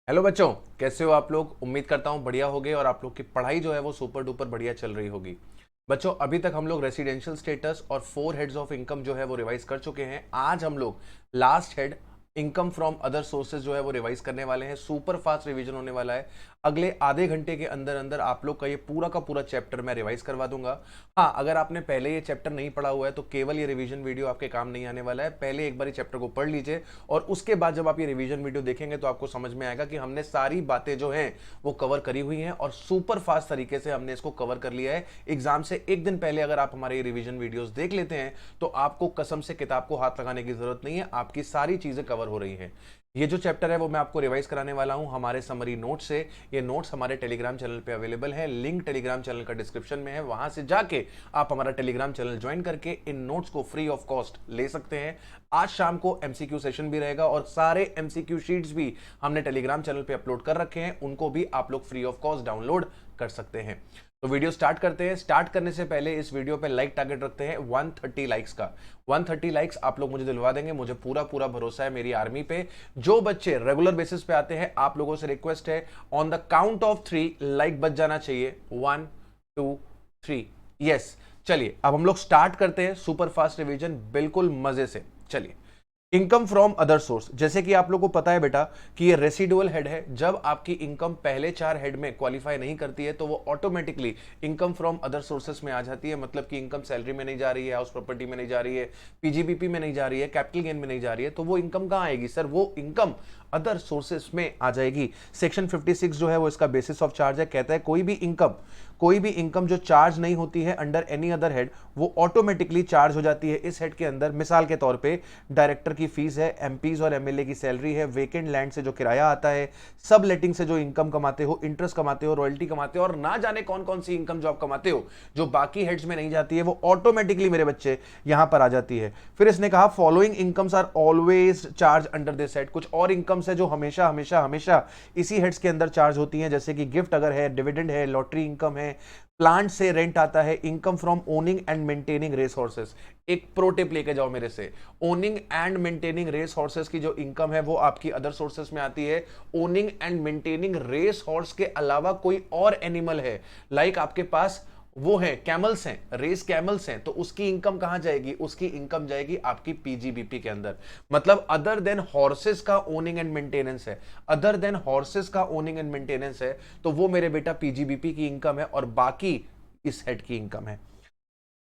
Hello बच्चों, कैसे हो आप लोग। उम्मीद करता हूँ बढ़िया होगे और आप लोग की पढ़ाई जो है वो सुपर डुपर बढ़िया चल रही होगी। बच्चों, अभी तक हम लोग रेसिडेंशियल स्टेटस और 4 हेड्स ऑफ इनकम जो है वो रिवाइज कर चुके हैं। आज हम लोग last head income from other sources जो है वो रिवाइज करने वाले हैं। सुपर फास्ट रिवीजन होने वाला है। अगले आधे घंटे के अंदर अंदर आप लोग का ये पूरा का पूरा चैप्टर मैं रिवाइज करवा दूंगा। हाँ, अगर आपने पहले ये चैप्टर नहीं पढ़ा हुआ है तो केवल ये रिवीजन वीडियो आपके काम नहीं आने वाला है। पहले एक बार चैप्टर को पढ़ लीजिए और उसके बाद जब आप ये रिवीजन वीडियो देखेंगे तो आपको समझ में आएगा कि हमने सारी बातें जो हैं वो कवर करी हुई हैं और सुपर फास्ट तरीके से हमने इसको कवर कर लिया है। एग्जाम से एक दिन पहले अगर आप हमारे रिवीजन वीडियोस देख लेते हैं तो आपको कसम से किताब को हाथ लगाने की जरूरत नहीं है, आपकी सारी चीजें कवर हो रही हैं। ये जो चैप्टर है वो मैं आपको रिवाइज कराने वाला हूं हमारे समरी नोट से। ये नोट्स हमारे टेलीग्राम चैनल पे अवेलेबल है। लिंक टेलीग्राम चैनल का डिस्क्रिप्शन में है, वहां से जाके आप हमारा टेलीग्राम चैनल ज्वाइन करके इन नोट्स को फ्री ऑफ कॉस्ट ले सकते हैं। आज शाम को एमसीक्यू सेशन भी रहेगा और सारे एमसीक्यू शीट्स भी हमने टेलीग्राम चैनल पे अपलोड कर रखे हैं, उनको भी आप लोग फ्री ऑफ कॉस्ट डाउनलोड कर सकते हैं। तो वीडियो स्टार्ट करते हैं। स्टार्ट करने से पहले इस वीडियो पे लाइक टारगेट रखते हैं 130 लाइक्स का। 130 लाइक्स आप लोग मुझे दिलवा देंगे, मुझे पूरा पूरा भरोसा है मेरी आर्मी पे। जो बच्चे रेगुलर बेसिस पे आते हैं, आप लोगों से रिक्वेस्ट है, on the count of 3 like बच जाना चाहिए। 1 2 3 यस। चलिए अब हम लोग स्टार्ट करते हैं सुपर फास्ट रिवीजन बिल्कुल मजे से। चलिए, इनकम फ्रॉम अदर सोर्स, जैसे कि आप लोग को पता है बेटा कि ये रेसिडुअल हेड है। जब आपकी इनकम पहले 4 हेड में क्वालिफाई नहीं करती है तो वो automatically income from other sources में आ जाती है। मतलब कि इनकम सैलरी में नहीं जा रही है, हाउस प्रॉपर्टी में नहीं जा रही है, पीजीबीपी में नहीं जा रही है, कैपिटल गेन में नहीं जा रही है, तो वो इनकम कहां आएगी सर? वो इनकम अदर सोर्सेस में आ जाएगी। सेक्शन 56 जो है वो इसका बेसिस ऑफ चार्ज है। कहता है कोई भी इनकम जो चार्ज नहीं होती है अंडर एनी अदर हेड वो ऑटोमेटिकली चार्ज हो जाती है इस हेड के अंदर। मिसाल के तौर पे डायरेक्टर की फीस है, एमपीज और एमएलए की सैलरी है, वेकेंट लैंड से जो किराया आता है, सब लेटिंग से जो इनकम कमाते हो, इंटरेस्ट कमाते हो, रॉयल्टी कमाते हो और ना जाने कौन कौन सी इनकम जो आप कमाते हो जो बाकी हेड्स में नहीं जाती है, वो ऑटोमेटिकली मेरे बच्चे यहां पर आ जाती है। फिर इसने कहा following incomes are always charge under this head. कुछ और इनकम्स है जो हमेशा हमेशा हमेशा इसी हेड्स के अंदर चार्ज होती हैं, जैसे कि गिफ्ट अगर है, डिविडेंड है, लॉटरी इनकम है, प्लांट से रेंट आता है, income from owning and maintaining race horses. एक प्रो टिप लेके जाओ मेरे से, owning and maintaining race horses की जो इनकम है वो आपकी अदर सोर्सेस में आती है। Owning and maintaining race horse के अलावा कोई और एनिमल है, लाइक आपके पास वो है कैमल्स हैं, रेस कैमल्स हैं, तो उसकी इनकम कहां जाएगी? उसकी इनकम जाएगी आपकी पीजीबीपी के अंदर। मतलब अदर देन हॉर्सेस का ओनिंग एंड मेंटेनेंस है, अदर देन हॉर्सेस का ओनिंग एंड मेंटेनेंस है, तो वो मेरे बेटा पीजीबीपी की इनकम है और बाकी इस हेड की इनकम है।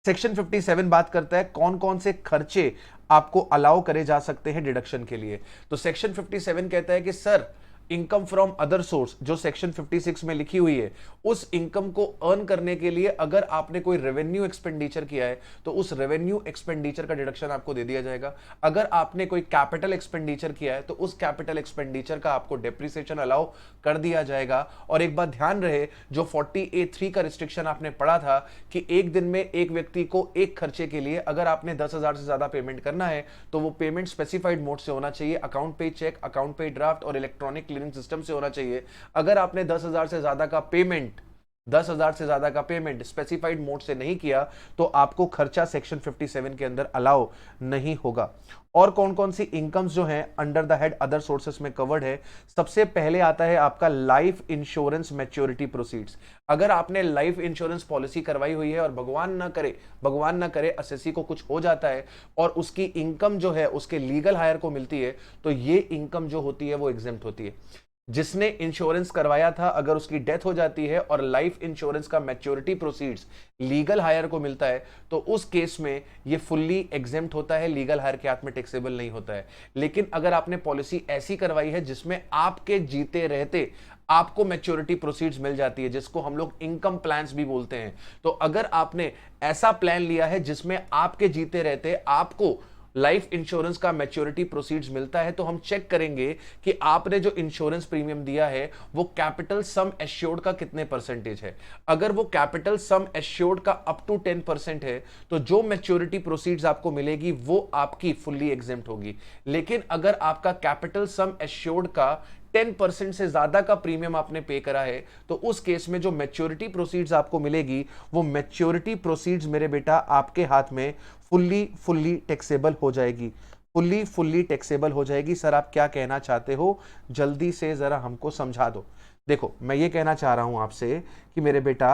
सेक्शन 57 बात करता है कौन कौन से खर्चे आपको अलाउ करे जा सकते हैं डिडक्शन के लिए। तो सेक्शन 57 कहता है कि sir income from other source जो सेक्शन 56 में लिखी हुई है, उस इनकम को अर्न करने के लिए अगर आपने कोई रेवेन्यू एक्सपेंडिचर किया है तो उस रेवेन्यू एक्सपेंडिचर का डिडक्शन आपको दे दिया जाएगा। अगर आपने कोई कैपिटल एक्सपेंडिचर किया है तो उस कैपिटल एक्सपेंडिचर का आपको डेप्रिसिएशन अलाउ कर दिया जाएगा। और एक बात ध्यान रहे, जो 40A3 का रिस्ट्रिक्शन आपने पढ़ा था कि एक दिन में एक व्यक्ति को एक खर्चे के लिए अगर आपने 10,000 से ज्यादा पेमेंट करना है तो वो पेमेंट स्पेसिफाइड मोड से होना चाहिए, अकाउंट पे चेक, अकाउंट पे ड्राफ्ट और इलेक्ट्रॉनिक क्लियरिंग सिस्टम से होना चाहिए। अगर आपने 10,000 से ज्यादा का पेमेंट 10,000 से ज्यादा का पेमेंट स्पेसिफाइड मोड से नहीं किया तो आपको खर्चा सेक्शन 57 के अंदर अलाउ नहीं होगा। और कौन कौन सी इनकम्स जो हैं under the head other sources में कवर्ड है? सबसे पहले आता है आपका लाइफ इंश्योरेंस मैच्योरिटी प्रोसीड्स। अगर आपने लाइफ इंश्योरेंस पॉलिसी करवाई हुई है और भगवान ना करे एसएससी को कुछ हो जाता है और उसकी इनकम जो है उसके लीगल हायर को मिलती है, तो ये इनकम जो होती है वो एग्जेम्प्ट होती है। जिसने इंश्योरेंस करवाया था अगर उसकी डेथ हो जाती है और लाइफ इंश्योरेंस का मैच्योरिटी प्रोसीड्स लीगल हायर को मिलता है तो उस केस में ये फुल्ली एग्जेम्प्ट होता है, लीगल हायर के हाथ में टैक्सेबल नहीं होता है। लेकिन अगर आपने पॉलिसी ऐसी करवाई है जिसमें आपके जीते रहते आपको मैच्योरिटी प्रोसीड्स मिल जाती है, जिसको हम लोग इनकम प्लान्स भी बोलते हैं, तो अगर आपने ऐसा प्लान लिया है जिसमें आपके जीते रहते आपको लाइफ इंश्योरेंस का मैच्योरिटी प्रोसीड्स मिलता है, तो हम चेक करेंगे कि आपने जो इंश्योरेंस प्रीमियम दिया है वो कैपिटल सम एश्योर्ड का कितने परसेंटेज है। अगर वो कैपिटल सम एश्योर्ड का अप टू 10% है तो जो मैच्योरिटी प्रोसीड्स आपको मिलेगी वो आपकी फुल्ली एग्जेम्प्ट होगी। लेकिन अगर आपका कैपिटल सम एश्योर्ड का 10% से ज्यादा का प्रीमियम आपने पे करा है तो उस केस में जो मैच्योरिटी प्रोसीड्स आपको मिलेगी वो मैच्योरिटी प्रोसीड्स मेरे बेटा आपके हाथ में फुल्ली टैक्सेबल हो जाएगी। फुल्ली टैक्सेबल हो जाएगी। सर आप क्या कहना चाहते हो, जल्दी से जरा हमको समझा दो। देखो मैं ये कहना चाह रहा हूं आपसे कि मेरे बेटा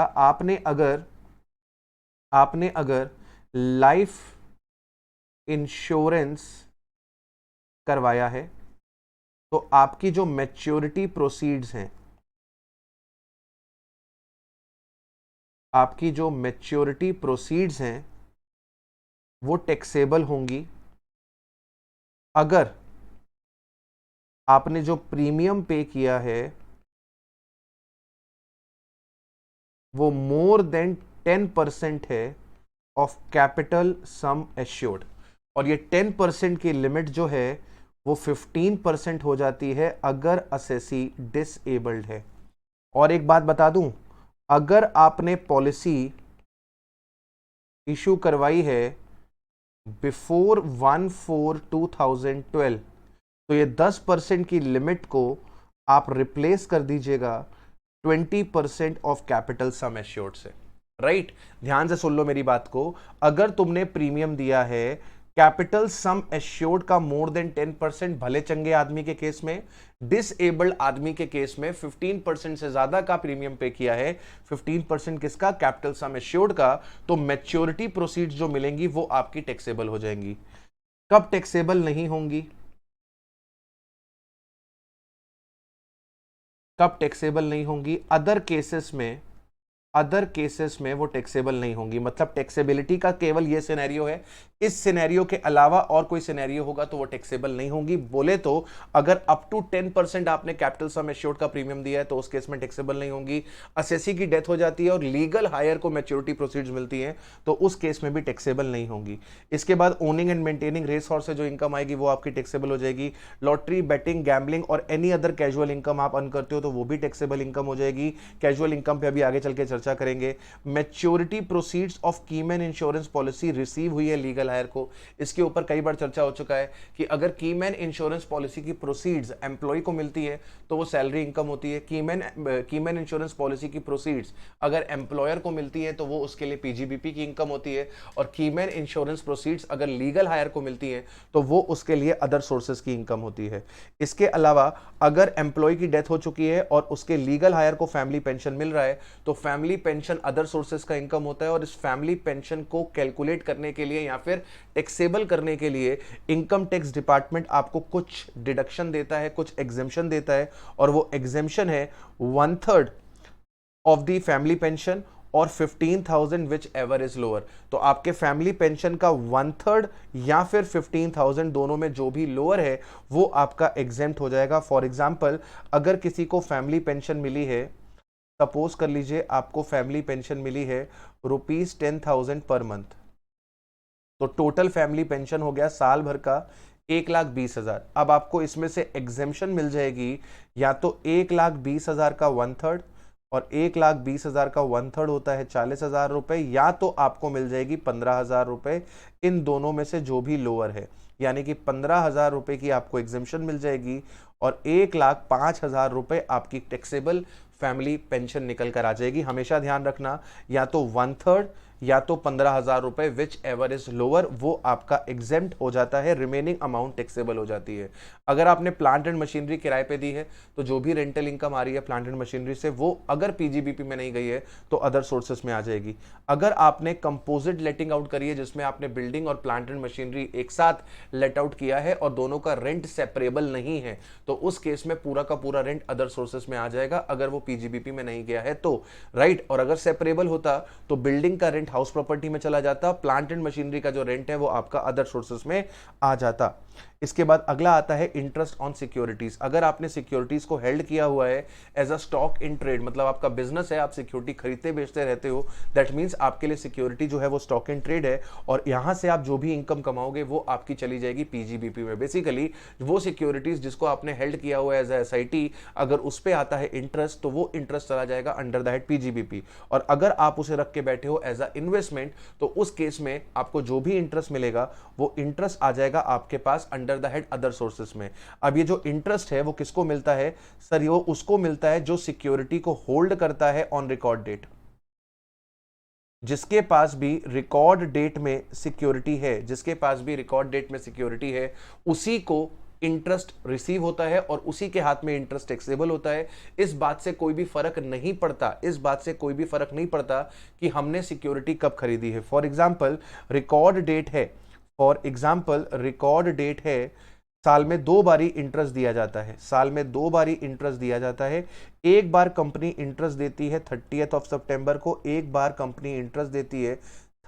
आपने अगर लाइफ इंश्योरेंस करवाया है तो आपकी जो मैच्योरिटी प्रोसीड्स हैं, आपकी जो मैच्योरिटी प्रोसीड्स हैं वो टैक्सेबल होंगी अगर आपने जो प्रीमियम पे किया है वो मोर देन 10% है ऑफ कैपिटल सम एश्योर्ड। और ये 10% की लिमिट जो है वो 15% हो जाती है अगर असेसी डिसेबल्ड है। और एक बात बता दूं, अगर आपने पॉलिसी इशू करवाई है बिफोर 1/4/2012 तो ये 10% की लिमिट को आप रिप्लेस कर दीजिएगा 20% ऑफ कैपिटल सम एश्योर्ड से। राइट, ध्यान से सुन लो मेरी बात को। अगर तुमने प्रीमियम दिया है कैपिटल सम एश्योर्ड का मोर देन 10%, भले चंगे आदमी के केस में, डिसेबल्ड आदमी के केस में 15% से ज्यादा का प्रीमियम पे किया है, 15% किसका, कैपिटल सम एश्योर्ड का, तो मैच्योरिटी प्रोसीड्स जो मिलेंगी वो आपकी टैक्सेबल हो जाएंगी। कब टैक्सेबल नहीं होंगी, कब टैक्सेबल नहीं होंगी, अदर केसेस में वो टैक्सेबल नहीं होंगी। मतलब टैक्सेबिलिटी का केवल ये सिनेरियो है, इस सिनेरियो के अलावा और कोई सिनेरियो होगा तो वो टैक्सेबल नहीं होंगी। बोले तो अगर अप टू 10% आपने कैपिटल सम एश्योर्ड का प्रीमियम दिया है तो उस केस में टैक्सेबल नहीं होंगी। असेसी की डेथ हो जाती है और लीगल हायर को मैच्योरिटी प्रोसीड्स मिलती है तो उस केस में भी टैक्सेबल नहीं होंगी। इसके बाद owning and maintaining race horse से जो इनकम आएगी वो आपकी टैक्सेबल हो जाएगी। लॉटरी, बेटिंग, गैम्बलिंग और एनी अदर कैजुअल इनकम आप अर्न करते हो तो वो भी टैक्सेबल इनकम हो जाएगी। कैजुअल इनकम पे अभी आगे चल के चर्चा करेंगे। Maturity proceeds of keyman insurance policy receive हुई है लीगल हायर को, इसके ऊपर कई बार चर्चा हो चुका है कि अगर कीमैन इंश्योरेंस पॉलिसी की प्रोसीड्स एम्प्लॉय को मिलती है तो वो सैलरी इनकम होती है। कीमैन इंश्योरेंस पॉलिसी की प्रोसीड्स अगर एम्प्लॉयर को मिलती है तो वो उसके लिए पीजीबीपी की इनकम होती है। और कीमैन इंश्योरेंस प्रोसीड्स अगर लीगल हायर को मिलती है तो वो उसके लिए अदर सोर्सेज की इनकम होती है। इसके अलावा अगर एम्प्लॉय की डेथ हो चुकी है और उसके लीगल हायर को फैमिली पेंशन मिल रहा है तो फैमिली पेंशन अदर सोर्सेज का इनकम होता है। और इस फैमिली पेंशन को कैलकुलेट करने के लिए या फिर टैक्सेबल करने के लिए इनकम टैक्स डिपार्टमेंट आपको कुछ डिडक्शन देता है, कुछ एग्जेम्पशन देता है। और वो एग्जेम्पशन है 1/3 ऑफ द फैमिली पेंशन और 15,000 विच एवर इज लोअर। तो आपके फैमिली पेंशन का 1/3 या फिर 15,000 दोनों में जो भी लोअर है वो आपका एग्जेम्प्ट हो जाएगा। फॉर एग्जाम्पल अगर किसी को फैमिली पेंशन मिली है, सपोज कर लीजिए आपको फैमिली पेंशन मिली है ₹10,000 पर मंथ, तो टोटल फैमिली पेंशन हो गया साल भर का 1,20,000। अब आपको इसमें से एग्जेम्पशन मिल जाएगी या तो 1,20,000 का 1/3 और 1,20,000 का 1/3 होता है 40,000 रुपए, या तो आपको मिल जाएगी 15,000 रुपए। इन दोनों में से जो भी लोअर है, यानी कि 15,000 रुपए की आपको एग्जेम्पशन मिल जाएगी और 1,05,000 रुपए आपकी टैक्सेबल फैमिली पेंशन निकल कर आ जाएगी। हमेशा ध्यान रखना, या तो 1/3 या तो 15,000 रुपए, विच एवर इज लोअर, वो आपका एग्जेम्प्ट हो जाता है, रिमेनिंग अमाउंट टैक्सेबल हो जाती है। अगर आपने प्लांट एंड मशीनरी किराए पे दी है तो जो भी रेंटल इनकम आ रही है प्लांट एंड मशीनरी से वो अगर पीजीबीपी में नहीं गई है तो अदर सोर्सेस में आ जाएगी। अगर आपने कंपोजिट लेटिंग आउट करी है जिसमें आपने बिल्डिंग और प्लांट एंड मशीनरी एक साथ लेट आउट किया है और दोनों का रेंट सेपरेबल नहीं है तो उस केस में पूरा का पूरा रेंट अदर सोर्सेस में आ जाएगा, अगर वो पीजीबीपी में नहीं गया है तो। राइट, और अगर सेपरेबल होता तो बिल्डिंग का रेंट हाउस प्रॉपर्टी में चला जाता, प्लांट एंड मशीनरी का जो रेंट है वो आपका अदर सोर्सेस में आ जाता। इसके बाद अगला आता है इंटरेस्ट ऑन सिक्योरिटीज। अगर आपने सिक्योरिटीज को हेल्ड किया हुआ है as a stock in trade, मतलब आपका बिजनेस है, आप सिक्योरिटी खरीदते बेचते रहते हो, दैट मींस आपके लिए सिक्योरिटी जो है वो स्टॉक इन ट्रेड है और यहां से आप जो भी इनकम कमाओगे वो आपकी चली जाएगी पीजीबीपी में। बेसिकली वो सिक्योरिटीज जिसको आपने हेल्ड किया हुआ है एज एसआईटी, अगर उस पर आता है इंटरेस्ट तो वो इंटरेस्ट चला जाएगा अंडर द हेड पीजीबीपी। और अगर आप उसे रख के बैठे हो एज अ इन्वेस्टमेंट तो उस केस में आपको जो भी इंटरेस्ट मिलेगा वो इंटरेस्ट आ जाएगा आपके पास under the head other sources में। अब ये जो इंटरेस्ट है वो किसको मिलता है सर, वो उसको मिलता है जो सिक्योरिटी को होल्ड करता है ऑन रिकॉर्ड डेट। जिसके पास भी रिकॉर्ड डेट में सिक्योरिटी है, जिसके पास भी रिकॉर्ड डेट में सिक्योरिटी है, उसी को इंटरेस्ट रिसीव होता है और उसी के हाथ में इंटरेस्ट टैक्सेबल होता है। इस बात से कोई भी फर्क नहीं पड़ता, इस बात से कोई भी फर्क नहीं पड़ता कि हमने सिक्योरिटी कब खरीदी है। फॉर एग्जाम्पल रिकॉर्ड डेट है, फॉर एग्जाम्पल रिकॉर्ड डेट है, साल में 2 बारी इंटरेस्ट दिया जाता है, साल में 2 बारी इंटरेस्ट दिया जाता है। एक बार कंपनी इंटरेस्ट देती है 30th ऑफ सितंबर को, एक बार कंपनी इंटरेस्ट देती है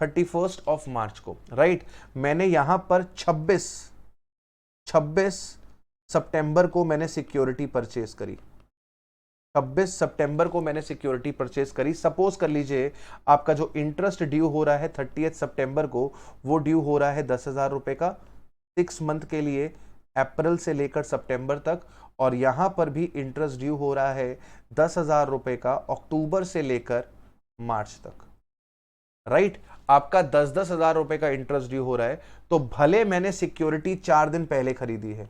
31st ऑफ मार्च को, राइट। मैंने यहां पर 26 सितंबर को मैंने सिक्योरिटी परचेज करी, 26 सितंबर को मैंने सिक्योरिटी परचेज करी। सपोज कर लीजिए आपका जो इंटरेस्ट ड्यू हो रहा है 30th सितंबर को, वो ड्यू हो रहा है 10,000 रुपए का 6 मंथ के लिए, अप्रैल से लेकर सितंबर तक। और यहां पर भी इंटरेस्ट ड्यू हो रहा है 10,000 रुपए का अक्टूबर से लेकर मार्च तक, राइट। आपका 10,000 रुपए का इंटरेस्ट ड्यू हो रहा है। तो भले मैंने सिक्योरिटी 4 दिन पहले खरीदी है,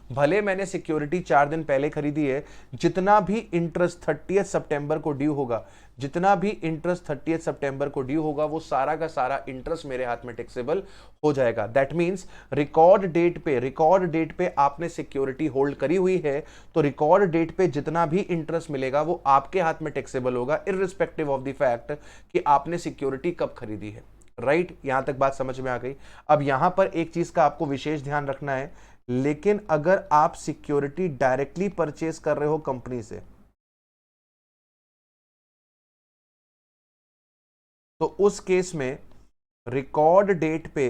भले मैंने सिक्योरिटी 4 दिन पहले खरीदी है, जितना भी इंटरेस्ट 30th सितंबर को ड्यू होगा, जितना भी इंटरेस्ट 30th सितंबर को ड्यू होगा, वो सारा का सारा इंटरेस्ट मेरे हाथ में टैक्सेबल हो जाएगा। दैट मींस रिकॉर्ड डेट पे आपने सिक्योरिटी होल्ड करी हुई है, तो रिकॉर्ड डेट पे जितना भी इंटरेस्ट मिलेगा वो आपके हाथ में टैक्सेबल होगा, इररिस्पेक्टिव ऑफ द फैक्ट कि आपने सिक्योरिटी कब खरीदी है, राइट। यहां तक बात समझ में आ गई। अब यहां पर एक चीज का आपको विशेष ध्यान रखना है, लेकिन अगर आप सिक्योरिटी डायरेक्टली परचेज कर रहे हो कंपनी से, तो उस केस में रिकॉर्ड डेट पे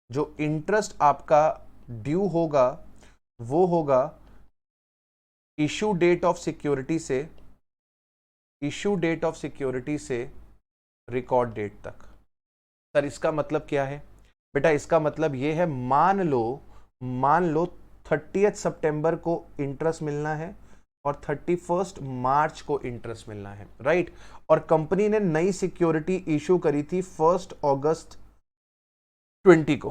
जो इंटरेस्ट आपका ड्यू होगा वो होगा इशू डेट ऑफ सिक्योरिटी से, इशू डेट ऑफ सिक्योरिटी से रिकॉर्ड डेट तक। सर इसका मतलब क्या है बेटा? इसका मतलब यह है, मान लो 30th सितंबर को इंटरेस्ट मिलना है और 31st मार्च को इंटरेस्ट मिलना है, राइट। और कंपनी ने नई सिक्योरिटी इशू करी थी 1 अगस्त 20 को,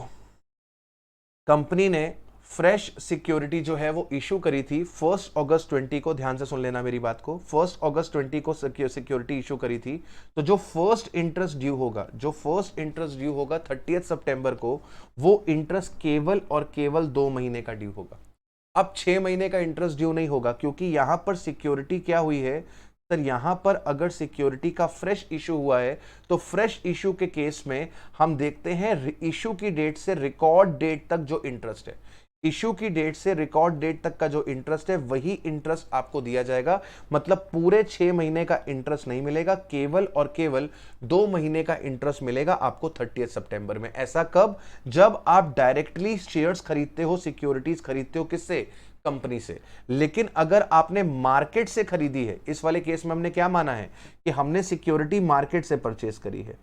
कंपनी ने फ्रेश सिक्योरिटी जो है वो इशू करी थी 1 अगस्त 20 को। ध्यान से सुन लेना मेरी बात को, 1 अगस्त 20 को सिक्योरिटी इशू करी थी। तो जो फर्स्ट इंटरेस्ट ड्यू होगा, 30th सितंबर को, वो इंटरेस्ट केवल और केवल 2 महीने का ड्यू होगा। अब 6 महीने का इंटरेस्ट ड्यू नहीं होगा, क्योंकि यहां पर सिक्योरिटी क्या हुई है सर, यहां पर अगर सिक्योरिटी का फ्रेश इशू हुआ है तो फ्रेश इशू के केस में हम देखते हैं इशू की डेट से रिकॉर्ड डेट तक जो इंटरेस्ट है, इशू की डेट से रिकॉर्ड डेट तक का जो इंटरेस्ट है वही इंटरेस्ट आपको दिया जाएगा। मतलब पूरे 6 महीने का इंटरेस्ट नहीं मिलेगा, केवल और केवल 2 महीने का इंटरेस्ट मिलेगा आपको 30th सितंबर में। ऐसा कब? जब आप डायरेक्टली शेयर्स खरीदते हो, सिक्योरिटीज खरीदते हो, किससे? कंपनी से। लेकिन अगर आपने मार्केट से खरीदी है, इस वाले केस में हमने क्या माना है कि हमने सिक्योरिटी मार्केट से परचेस करी है,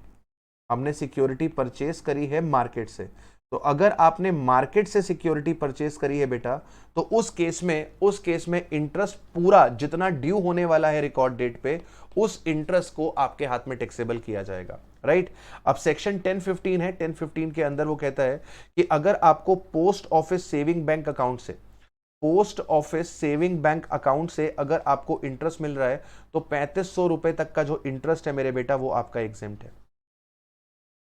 हमने सिक्योरिटी परचेस करी है मार्केट से। तो अगर आपने मार्केट से सिक्योरिटी परचेस करी है बेटा, तो उस केस में इंटरेस्ट पूरा जितना ड्यू होने वाला है रिकॉर्ड डेट पे, उस इंटरेस्ट को आपके हाथ में टैक्सेबल किया जाएगा, राइट। अब सेक्शन 1015 है, 1015 के अंदर वो कहता है कि अगर आपको post office saving bank account से, post office saving bank account से अगर आपको इंटरेस्ट मिल रहा है, तो 3500 रुपए तक का जो इंटरेस्ट है मेरे बेटा, वो आपका एग्जेम्प्ट है।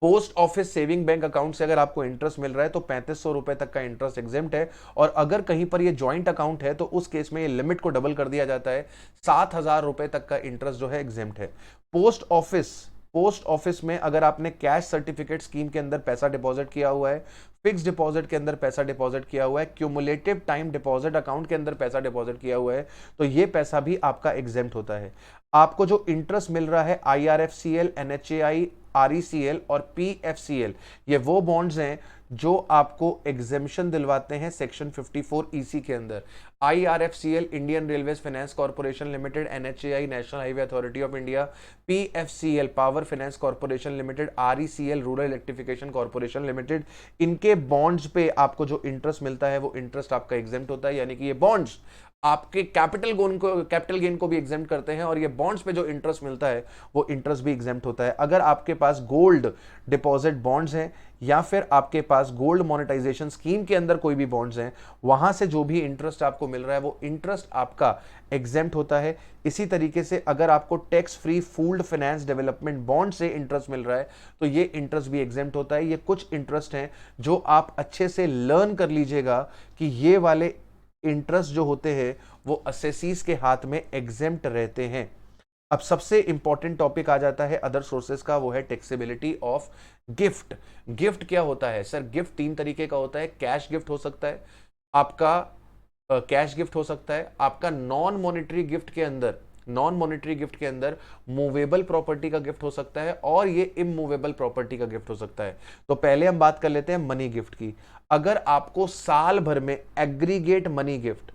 Post office saving bank account से अगर आपको इंटरेस्ट मिल रहा है तो 3500 रुपए तक का इंटरेस्ट एग्जेम्प्ट है। और अगर कहीं पर ये ज्वाइंट अकाउंट है तो उस केस में ये लिमिट को डबल कर दिया जाता है, 7,000 रुपए तक का इंटरेस्ट जो है एग्जेम्प्ट है। पोस्ट ऑफिस में अगर आपने कैश सर्टिफिकेट स्कीम के अंदर पैसा डिपॉजिट किया हुआ है, फिक्स डिपॉजिट के अंदर पैसा डिपॉजिट किया हुआ है, क्यूमुलेटिव टाइम डिपॉजिट अकाउंट के अंदर पैसा डिपॉजिट किया हुआ है, तो ये पैसा भी आपका एग्जेम्प्ट होता है। आपको जो इंटरेस्ट मिल रहा है IRFCL, NHAI, RECL और PFCL, ये वो बॉन्ड्स हैं जो आपको एग्जेम्पशन दिलवाते हैं सेक्शन 54 EC के अंदर। IRFCL Indian railways finance corporation limited, NHAI national highway authority of India, PFCL power finance corporation limited, RECL rural electrification corporation limited, इनके बॉन्ड्स पे आपको जो इंटरेस्ट मिलता है वो इंटरेस्ट आपका एग्जेम्प्ट होता है। यानी कि ये बॉन्ड्स आपके कैपिटल गेन को भी एग्जेम्प्ट करते हैं, और ये बॉन्ड्स पे जो इंटरेस्ट मिलता है वो इंटरेस्ट भी एग्जेम्प्ट होता है। अगर आपके पास गोल्ड डिपॉजिट बॉन्ड्स हैं या फिर आपके पास गोल्ड मोनेटाइजेशन स्कीम के अंदर कोई भी बॉन्ड्स हैं, वहां से जो भी इंटरेस्ट आपको मिल रहा है वो इंटरेस्ट आपका एग्जेम्प्ट होता है। इसी तरीके से अगर आपको tax free fooled finance development bond से इंटरेस्ट मिल रहा है तो ये इंटरेस्ट भी एग्जेम्प्ट होता है। ये कुछ इंटरेस्ट हैं जो आप अच्छे से लर्न कर लीजिएगा कि ये वाले इंटरेस्ट जो होते हैं वो असेसीज के हाथ में एग्जेम्प्ट रहते हैं। अब सबसे इंपॉर्टेंट टॉपिक आ जाता है अदर सोर्सेस का, वो है टैक्सेबिलिटी ऑफ गिफ्ट। गिफ्ट क्या होता है सर? गिफ्ट तीन तरीके का होता है। कैश गिफ्ट हो सकता है आपका, कैश गिफ्ट हो सकता है आपका। नॉन मॉनेटरी गिफ्ट के अंदर मूवेबल प्रॉपर्टी का गिफ्ट हो सकता है, और ये इमूवेबल प्रॉपर्टी का गिफ्ट हो सकता है। तो पहले हम बात कर लेते हैं मनी गिफ्ट की। अगर आपको साल भर में एग्रीगेट मनी गिफ्ट,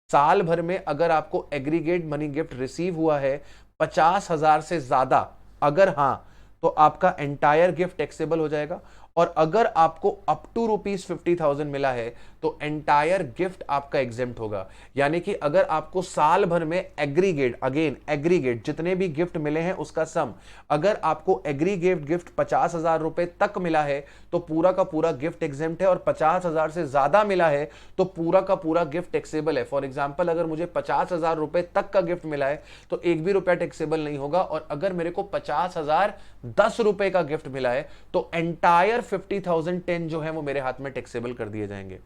साल भर में अगर आपको एग्रीगेट मनी गिफ्ट रिसीव हुआ है 50,000 से ज्यादा, अगर हां तो आपका एंटायर गिफ्ट टैक्सेबल हो जाएगा। और अगर आपको अप टू ₹50,000 मिला है तो एंटायर गिफ्ट आपका एग्जेम्प्ट होगा। यानी कि अगर आपको साल भर में एग्रीगेट जितने भी गिफ्ट मिले हैं उसका सम, अगर आपको एग्रीगेट गिफ्ट 50,000 रुपए तक मिला है तो पूरा का पूरा गिफ्ट एग्जेम्प्ट है, और 50,000 से ज्यादा मिला है तो पूरा का पूरा गिफ्ट टैक्सेबल है। फॉर एग्जाम्पल अगर मुझे 50,000 रुपए तक का गिफ्ट मिला है तो एक भी रुपया टैक्सेबल नहीं होगा, और अगर मेरे को 50,000 10 रुपए का गिफ्ट मिला है तो एंटायर 50,010 जो है वो मेरे हाथ में टैक्सेबल कर दिए जाएंगे।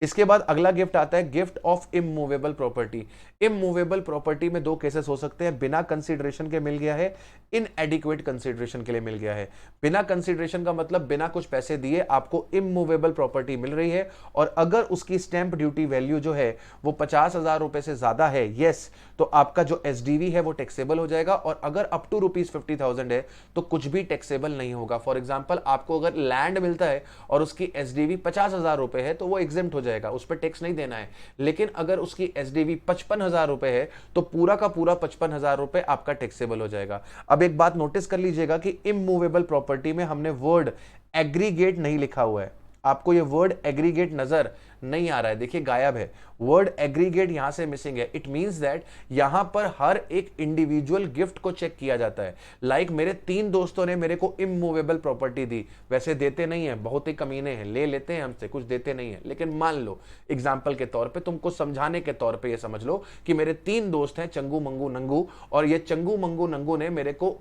इसके बाद अगला गिफ्ट आता है gift of immovable property. Immovable property में दो केसेस हो सकते हैं, बिना कंसीडरेशन के मिल गया है, इनएडिक्वेट कंसीडरेशन के लिए मिल गया है। बिना कंसीडरेशन का मतलब बिना कुछ पैसे दिए आपको इमूवेबल प्रॉपर्टी मिल रही है, और अगर उसकी स्टैंप ड्यूटी वैल्यू जो है वो 50,000 रुपए से ज्यादा है, यस, तो आपका जो एसडीवी है वो टैक्सेबल हो जाएगा। और अगर अप टू ₹50,000 है तो कुछ भी टैक्सेबल नहीं होगा। फॉर एग्जाम्पल आपको अगर लैंड मिलता है और उसकी एसडीवी 50,000 रुपए है तो वो एग्जेम्प्ट हो जाएगा, उस पर टैक्स नहीं देना है। लेकिन अगर उसकी एसडीवी 55,000 रुपए है तो पूरा का पूरा 55,000 रुपए आपका टैक्सेबल हो जाएगा। अब एक बात नोटिस कर लीजिएगा कि इमूवेबल प्रॉपर्टी में हमने वर्ड एग्रीगेट नहीं लिखा हुआ है। आपको ये वर्ड एग्रीगेट नजर नहीं आ रहा है, देखिए गायब है, वर्ड एग्रीगेट यहां से मिसिंग है। इट मींस दैट यहां पर हर एक इंडिविजुअल गिफ्ट को चेक किया जाता है। लाइक मेरे 3 दोस्तों ने मेरे को इमूवेबल प्रॉपर्टी दी, वैसे देते नहीं है, बहुत ही कमीने हैं, ले लेते हैं हमसे, कुछ देते नहीं है। लेकिन मान लो एग्जाम्पल के तौर पे, तुमको समझाने के तौर पे ये समझ लो कि मेरे 3 दोस्त हैं चंगू मंगू नंगू, और ये चंगू मंगू नंगू ने मेरे को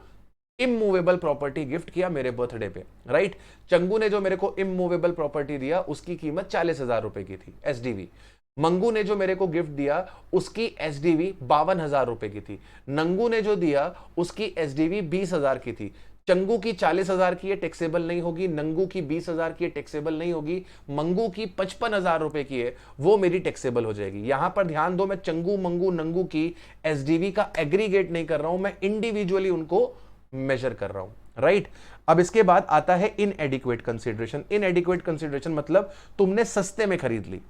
इमूवेबल प्रॉपर्टी गिफ्ट किया मेरे बर्थडे पे, राइट। चंगू ने जो मेरे को इमूवेबल प्रॉपर्टी दिया उसकी कीमत 40,000 रुपए की थी एसडीवी। मंगू ने जो मेरे को गिफ्ट दिया उसकी एसडीवी 52,000 रुपए की थी। नंगू ने जो दिया उसकी एसडीवी 20,000 की थी। चंगू की 40,000 की टैक्सेबल नहीं होगी, नंगू की 20,000 की टैक्सेबल नहीं होगी, मंगू की 55,000 रुपए की है वो मेरी टैक्सेबल हो जाएगी। यहां पर ध्यान दो, मैं चंगू मंगू नंगू की एसडीवी का एग्रीगेट नहीं कर रहा हूं, मैं इंडिविजुअली उनको मेजर कर रहा हूं, राइट। अब इसके बाद आता है इनएडिक्वेट कंसीडरेशन। इनएडिक्वेट कंसीडरेशन मतलब तुमने सस्ते में खरीद ली,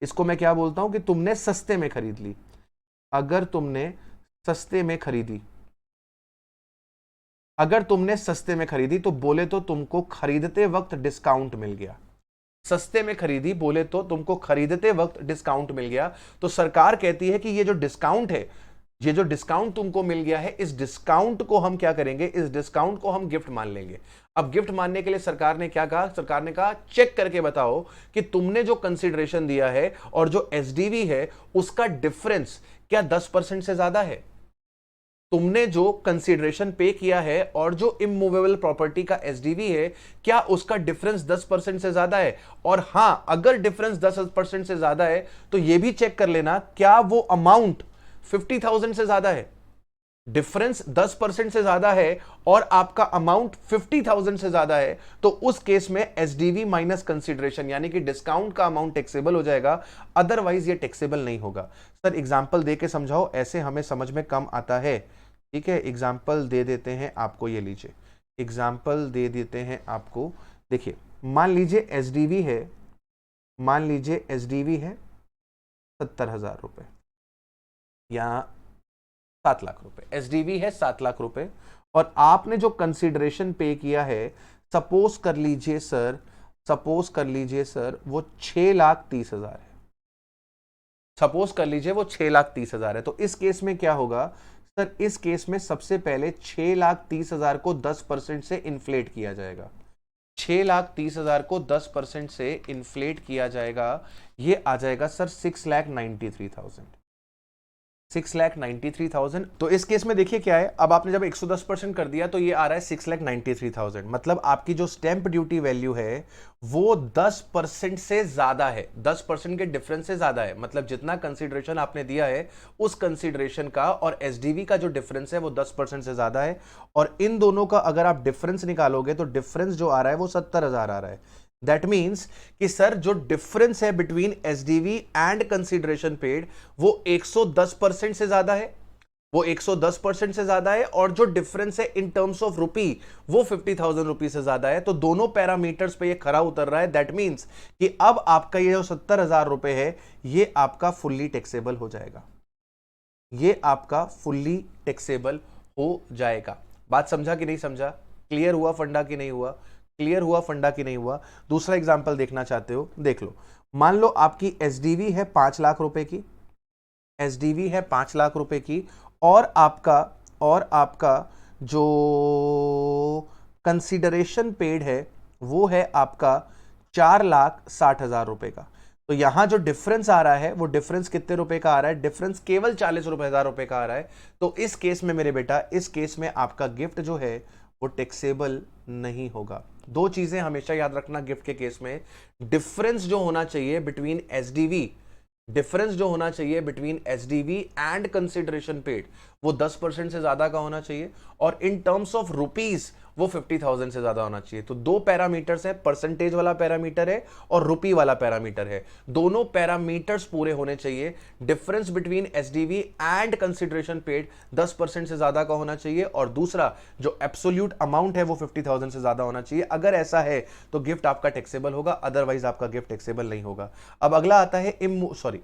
इसको मैं क्या बोलता हूं कि तुमने सस्ते में खरीद ली। अगर तुमने सस्ते में खरीदी, अगर तुमने सस्ते में खरीदी तो बोले तो तुमको खरीदते वक्त डिस्काउंट मिल गया। सस्ते में खरीदी बोले तो तुमको खरीदते वक्त डिस्काउंट मिल गया, तो सरकार कहती है कि ये जो डिस्काउंट है, ये जो डिस्काउंट तुमको मिल गया है, इस डिस्काउंट को हम क्या करेंगे, इस डिस्काउंट को हम गिफ्ट मान लेंगे। अब गिफ्ट मानने के लिए सरकार ने क्या कहा, सरकार ने कहा चेक करके बताओ कि तुमने जो कंसीडरेशन दिया है और जो एसडीवी है उसका डिफरेंस क्या 10% से ज्यादा है। तुमने जो कंसीडरेशन पे किया है और जो इमूवेबल प्रॉपर्टी का एसडीवी है, क्या उसका डिफरेंस 10% से ज्यादा है। और हां, अगर डिफरेंस 10% से ज्यादा है तो यह भी चेक कर लेना क्या वो अमाउंट 50,000 से ज्यादा है। डिफरेंस 10% से ज्यादा है और आपका अमाउंट 50,000 से ज्यादा है तो उस केस में एसडीवी माइनस कंसीडरेशन यानी कि डिस्काउंट का अमाउंट टैक्सेबल हो जाएगा, अदरवाइज ये टैक्सेबल नहीं होगा। सर एग्जांपल दे के समझाओ, ऐसे हमें समझ में कम आता है। ठीक है, एग्जाम्पल दे देते हैं आपको, ये लीजिए एग्जाम्पल दे देते हैं आपको। देखिए मान लीजिए एसडीवी है, मान लीजिए एसडीवी है 70,000 रुपए या 7 लाख रुपए, एसडीवी है 7 लाख रुपए, और आपने जो कंसीडरेशन पे किया है, सपोज कर लीजिए सर, सपोज कर लीजिए सर वो 6,30,000 है, सपोज कर लीजिए वो 6,30,000 है, तो इस केस में क्या होगा सर, इस केस में सबसे पहले 6,30,000 को 10% से इन्फ्लेट किया जाएगा। 6,30,000 को 10% से इन्फ्लेट किया जाएगा, ये आ जाएगा सर 6,93,000। 6,93,000। तो इस केस में देखिए क्या है, अब आपने जब 110% कर दिया तो ये आ रहा है 6,93,000। मतलब आपकी जो स्टैंप ड्यूटी वैल्यू है वो 10% से ज्यादा है, 10% के डिफरेंस से ज्यादा है। मतलब जितना कंसीडरेशन आपने दिया है उस कंसीडरेशन का और एसडीवी का जो डिफरेंस है वो 10% से ज्यादा है। और इन दोनों का अगर आप डिफरेंस निकालोगे तो डिफरेंस जो आ रहा है वो 70,000 आ रहा है। दैट मीन्स कि सर जो डिफरेंस है between SDV and consideration paid वो 110% से ज्यादा है, वो 110% से ज्यादा है, और जो डिफरेंस है इन टर्म्स ऑफ रुपी वो 50,000 रुपी से ज्यादा है। तो दोनों पैरामीटर्स पे ये खरा उतर रहा है। दैट मीन्स कि अब आपका ये जो 70,000 रुपए है ये आपका फुल्ली टैक्सेबल हो जाएगा, ये आपका फुल्ली टैक्सेबल हो जाएगा। बात समझा कि नहीं समझा? क्लियर हुआ फंडा कि नहीं हुआ? क्लियर हुआ फंडा कि नहीं हुआ? दूसरा एग्जांपल देखना चाहते हो, देख लो। मान लो आपकी एसडीवी है 5 लाख रुपए की, एसडीवी है 5 लाख रुपए की, और आपका जो कंसीडरेशन पेड है वो है आपका 4,60,000 रुपए का। तो यहां जो डिफरेंस आ रहा है वो डिफरेंस कितने रुपए का आ रहा है? डिफरेंस केवल 40,000 रुपए का आ रहा है। तो इस केस में मेरे बेटा, इस केस में आपका गिफ्ट जो है वो टैक्सेबल नहीं होगा। दो चीजें हमेशा याद रखना गिफ्ट के केस में, डिफरेंस जो होना चाहिए बिटवीन एसडीवी, डिफरेंस जो होना चाहिए between SDV and consideration paid वो 10% से ज्यादा का होना चाहिए, और इन टर्म्स ऑफ रुपीज वो 50,000 से ज्यादा होना चाहिए। तो दो पैरामीटर्स है, परसेंटेज वाला पैरामीटर है और रुपी वाला पैरामीटर है। दोनों पैरामीटर्स पूरे होने चाहिए। Difference between SDV and consideration paid 10% से ज्यादा का होना चाहिए, और दूसरा जो एब्सोल्यूट अमाउंट है वो 50,000 से ज्यादा होना चाहिए। अगर ऐसा है तो गिफ्ट आपका टैक्सेबल होगा, अदरवाइज आपका गिफ्ट टैक्सेबल नहीं होगा। अब अगला आता है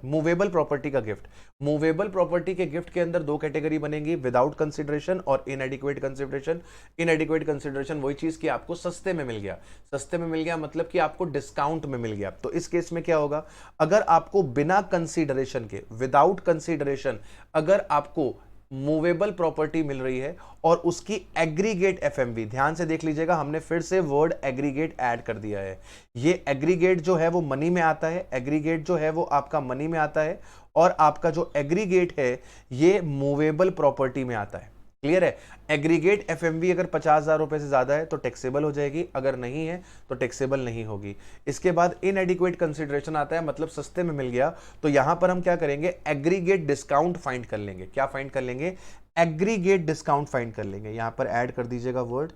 मूवेबल प्रॉपर्टी का गिफ्ट। मूवेबल प्रॉपर्टी के गिफ्ट के अंदर दो कैटेगरी बनेगी, विदाउट कंसिडरेशन और इनएडिक्वेट कंसिडरेशन। इनएडिक्वेट कंसिडरेशन वही चीज कि आपको सस्ते में मिल गया, सस्ते में मिल गया मतलब कि आपको डिस्काउंट में मिल गया। तो इस केस में क्या होगा, अगर आपको बिना कंसिडरेशन के, विदाउट कंसिडरेशन, अगर आपको मूवेबल प्रॉपर्टी मिल रही है और उसकी एग्रीगेट एफएमवी, ध्यान से देख लीजिएगा, हमने फिर से वर्ड एग्रीगेट ऐड कर दिया है। ये एग्रीगेट जो है वो मनी में आता है, एग्रीगेट जो है वो आपका मनी में आता है, और आपका जो एग्रीगेट है ये मूवेबल प्रॉपर्टी में आता है। क्लियर है? एग्रीगेट एफएमवी अगर 50,000 रुपए से ज्यादा है तो टैक्सेबल हो जाएगी, अगर नहीं है तो टैक्सेबल नहीं होगी। इसके बाद इनएडिक्वेट कंसिडरेशन आता है, मतलब सस्ते में मिल गया। तो यहां पर हम क्या करेंगे, एग्रीगेट डिस्काउंट फाइंड कर लेंगे। क्या फाइंड कर लेंगे? एग्रीगेट डिस्काउंट फाइंड कर लेंगे। यहां पर ऐड कर दीजिएगा वर्ड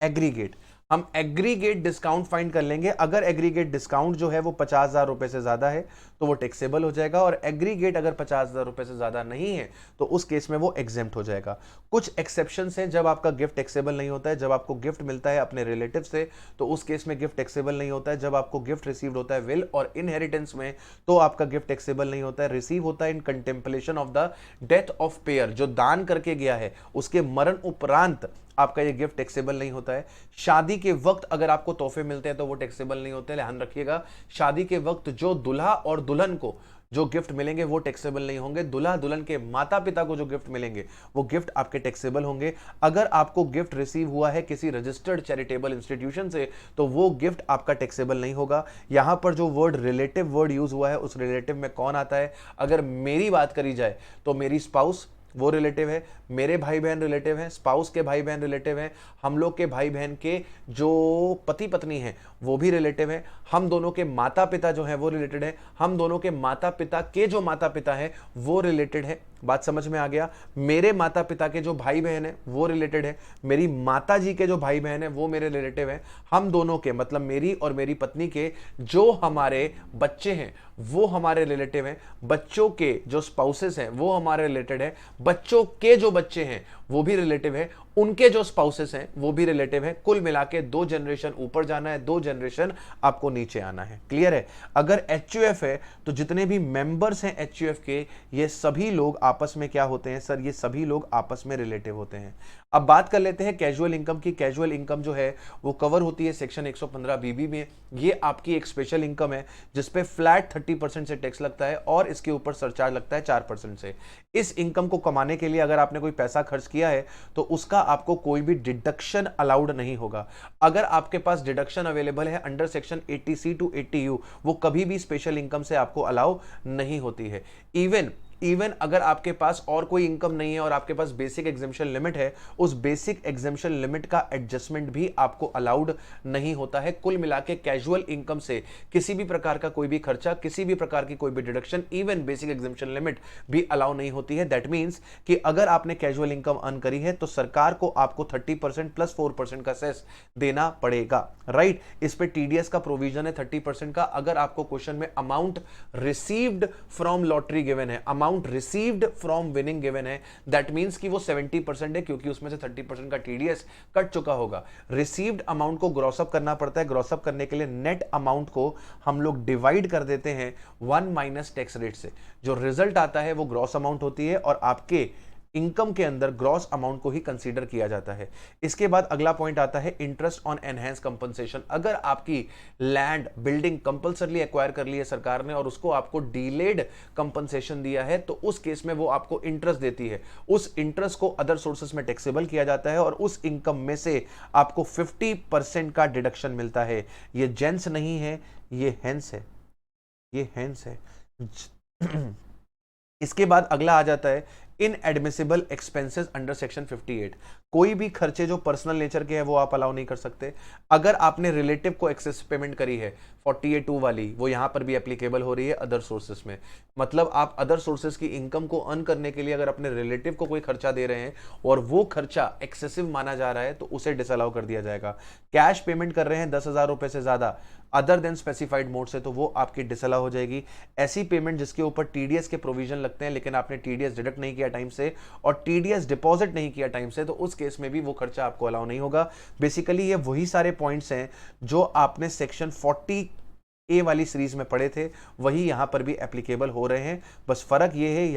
एग्रीगेट। हम एग्रीगेट डिस्काउंट फाइंड कर लेंगे। अगर एग्रीगेट डिस्काउंट जो है वो 50,000 रुपए से ज्यादा है तो वो टैक्सेबल हो जाएगा, और एग्रीगेट अगर 50,000 रुपए से ज्यादा नहीं है तो उस केस में वो एग्जेम्प्ट हो जाएगा। कुछ एक्सेप्शंस हैं जब आपका गिफ्ट टैक्सेबल नहीं होता है। जब आपको गिफ्ट मिलता है अपने रिलेटिव से तो उस केस में गिफ्ट टैक्सेबल नहीं होता है। जब आपको गिफ्ट रिसीव होता है विल और इनहेरिटेंस में तो आपका गिफ्ट टैक्सेबल नहीं होता है। रिसीव होता है in contemplation of the death of payer, जो दान करके गया है उसके मरण उपरांत आपका ये गिफ्ट टैक्सेबल नहीं होता है। शादी के वक्त अगर आपको तोहफे मिलते हैं तो वो टैक्सेबल नहीं होते। ध्यान रखिएगा, शादी के वक्त जो दुल्हा और दुल्हन को जो गिफ्ट मिलेंगे वो टैक्सेबल नहीं होंगे। दुल्हा दुल्हन के माता पिता को जो गिफ्ट मिलेंगे वो गिफ्ट आपके टैक्सेबल होंगे। अगर आपको गिफ्ट रिसीव हुआ है किसी रजिस्टर्ड चैरिटेबल इंस्टीट्यूशन से तो वो गिफ्ट आपका टैक्सेबल नहीं होगा। यहां पर जो वर्ड रिलेटिव वर्ड यूज हुआ है उस रिलेटिव में कौन आता है? अगर मेरी बात करी जाए तो मेरी स्पाउस वो रिलेटिव है, मेरे भाई बहन रिलेटिव हैं, स्पाउस के भाई बहन रिलेटिव हैं, हम लोग के भाई बहन के जो पति पत्नी हैं वो भी रिलेटिव हैं, हम दोनों के माता पिता जो हैं वो रिलेटेड है, हम दोनों के माता पिता के जो माता पिता हैं वो रिलेटेड है। बात समझ में आ गया? मेरे माता पिता के जो भाई बहन है वो रिलेटेड है, मेरी माता जी के जो भाई बहन है वो मेरे रिलेटिव हैं, हम दोनों के मतलब मेरी और मेरी पत्नी के जो हमारे बच्चे हैं वो हमारे रिलेटिव हैं, बच्चों के जो स्पाउसेस हैं वो हमारे रिलेटेड है, बच्चों के जो बच्चे हैं वो भी रिलेटिव है, उनके जो स्पाउसेस हैं वो भी रिलेटिव हैं। कुल मिला के 2 जनरेशन ऊपर जाना है, 2 जनरेशन आपको नीचे आना है। क्लियर है? अगर एचयूएफ है तो जितने भी मेंबर्स हैं एचयूएफ के ये सभी लोग आपस में क्या होते हैं सर? ये सभी लोग आपस में रिलेटिव होते हैं। अब बात कर लेते हैं कैजुअल इनकम की। कैजुअल इनकम जो है वो कवर होती है सेक्शन 115 बीबी में। ये आपकी एक स्पेशल इनकम है जिसपे फ्लैट 30% से टैक्स लगता है और इसके ऊपर सरचार्ज लगता है 4% से। इस इनकम को कमाने के लिए अगर आपने कोई पैसा खर्च किया है तो उसका आपको कोई भी डिडक्शन अलाउड नहीं होगा। अगर आपके पास डिडक्शन अवेलेबल है under section 80C to 80U, वो कभी भी स्पेशल इनकम से आपको अलाउ नहीं होती है। इवन अगर आपके पास और कोई इनकम नहीं है और आपके पास बेसिक एग्जेम्पशन लिमिट है, उस बेसिक एग्जेम्पशन लिमिट का एडजस्टमेंट भी आपको अलाउड नहीं होता है। कुल मिला के कैजुअल इनकम से किसी भी प्रकार का कोई भी खर्चा, किसी भी प्रकार की कोई भी deduction, even basic exemption limit भी अलाउ नहीं होती है। दैट मीन्स कि अगर आपने कैजुअल इनकम अर्न करी है तो सरकार को आपको 30% प्लस 4% का सेस देना पड़ेगा, राइट। इस पे टीडीएस का प्रोविजन है 30% का। अगर आपको क्वेश्चन में amount received from lottery given है, amount received from winning given है, दैट मींस कि वो 70% है क्योंकि उसमें से 30% का टीडीएस कट चुका होगा। रिसीव्ड अमाउंट को ग्रॉस अप करना पड़ता है। ग्रॉस अप करने के लिए नेट अमाउंट को हम लोग डिवाइड कर देते हैं 1 माइनस टैक्स रेट से। जो रिजल्ट आता है वो ग्रॉस अमाउंट होती है और आपके इनकम के अंदर ग्रॉस अमाउंट को ही कंसीडर किया जाता है। इसके बाद अगला पॉइंट आता है इंटरेस्ट ऑन एनहेंस कंपनसेशन। अगर आपकी लैंड बिल्डिंग कंपल्सरली एक्वायर कर ली है सरकार ने और उसको आपको डीलेड कंपनसेशन दिया है तो उस केस में वो आपको इंटरेस्ट देती है। उस इंटरेस्ट को अदर सोर्सेस में टैक्सेबल किया जाता है और उस इनकम में से आपको 50% का डिडक्शन मिलता है। ये जेंस नहीं है, ये हेंस है, ये हेंस है। इसके बाद अगला आ जाता है इनएडमिसिबल एक्सपेंसेस अंडर सेक्शन 58। कोई भी खर्चे जो पर्सनल नेचर के हैं वो आप अलाउ नहीं कर सकते। अगर आपने रिलेटिव को एक्सेस पेमेंट करी है 48(2) वाली, वो यहां पर भी एप्लीकेबल हो रही है अदर सोर्सेस में। मतलब आप अदर सोर्सेस की इनकम को अर्न करने के लिए अगर अपने रिलेटिव को कोई खर्चा दे रहे हैं और वो खर्चा एक्सेसिव माना जा रहा है तो उसे डिसअलाउ कर दिया जाएगा। कैश पेमेंट कर रहे हैं 10,000 रुपए से ज्यादा अदर देन स्पेसिफाइड मोड से तो वो आपकी डिसअलाउ हो जाएगी। ऐसी पेमेंट जिसके ऊपर टीडीएस के प्रोविजन लगते हैं लेकिन आपने टीडीएस डिडक्ट नहीं किया टाइम से और टीडीएस डिपॉजिट नहीं किया टाइम से, तो उस केस में भी वो खर्चा आपको अलाउ नहीं होगा। बेसिकली ये वही सारे पॉइंट्स हैं जो आपने सेक्शन 40A वाली सीरीज में पढ़े थे, वही यहां पर भी एप्लीकेबल हो रहे हैं। बस फर्क ये है